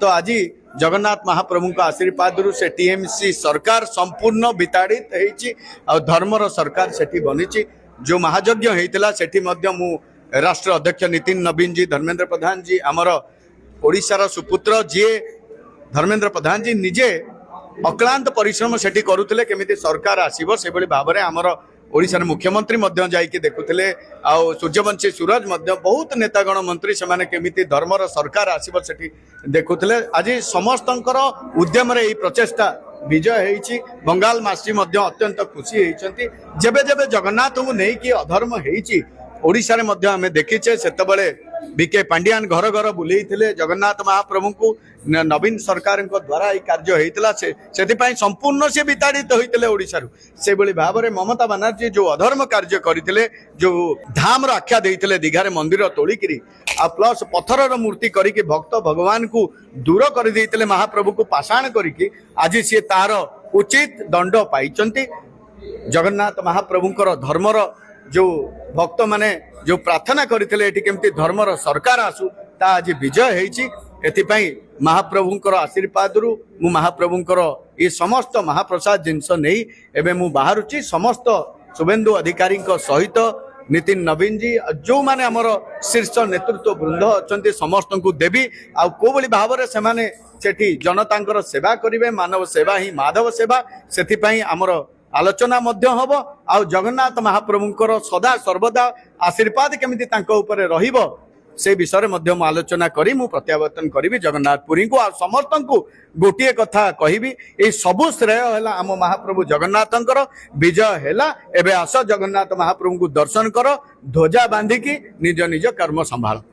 तो आज जगन्नाथ महाप्रभु का आशीर्वाद से टीएमसी सरकार संपूर्ण विताड़ित हो धर्मर सरकार सेठी बनी जो महायज्ञ होता सेठी मु राष्ट्र अध्यक्ष नितिन नवीन जी धर्मेंद्र प्रधान जी आमर ओडिशार सुपुत्र जी धर्मेंद्र प्रधान जी निजे अक्लांत परिश्रम सेठी करुले केमिति सरकार आसीबो से भली भाबरे आमर ओडिशार मुख्यमंत्री मध्य जाइए देखुले आउ सूर्यवंशी सूरज मध्य बहुत नेतागण मंत्री से केमिति धर्मर सरकार आसीबो सेठी देखुले आज समस्तंकर उद्यम रे प्रचेष्टा विजय होती बंगाल मासी मध्य अत्यंत खुशी होती जेबे जेबे जगन्नाथ को नहीं कि अधर्म होती ओडिशा रे मध्य आमे देखिचे सेतबेले बीके पांडियान घर घर बुले जगन्नाथ महाप्रभु को नवीन सरकार द्वारा ये कार्य होता से संपूर्ण से विताड़ित होते ओडिशा से भाव में ममता बनर्जी जो अधर्म कार्य करते जो धाम आख्या देते दीघार मंदिर तोड़िकी आ प्लस पत्थर मूर्ति करके भक्त भगवान को दूर कर देते महाप्रभु को पाषाण करके आज सी तार उचित दंड पाई जगन्नाथ महाप्रभुंकर धर्मर जो भक्त माने जो प्रार्थना करते केमती धर्मर सरकार आसू ता आज विजय होती महाप्रभुंकर आशीर्वाद रु मु महाप्रभुंकर ये समस्त महाप्रसाद जिनस नहीं एवं मु बाहरुची समस्त शुभेन्दु अधिकारी सहित नितिन नवीन जी जो माने हमर शीर्ष नेतृत्व वृंद अच्छा समस्त को देवी आ कोबली भाव में सेठी जनता सेवा करेंगे मानव सेवा ही माधव सेवा से आमर आलोचना मध्य हब आ जगन्नाथ महाप्रभुंकर सदा सर्वदा आशीर्वाद केमिति तांको ऊपर रहिबो से विषय मध्य आलोचना करी मु प्रत्यावर्तन करी जगन्नाथ पुरी को आ समस्त को गोटे कथा कहिबी ए सबु श्रेय है आम महाप्रभु जगन्नाथंकर विजय है एबे आस जगन्नाथ महाप्रभु को दर्शन कर ध्वजा बांधिकी निज निज कर्म संभाल।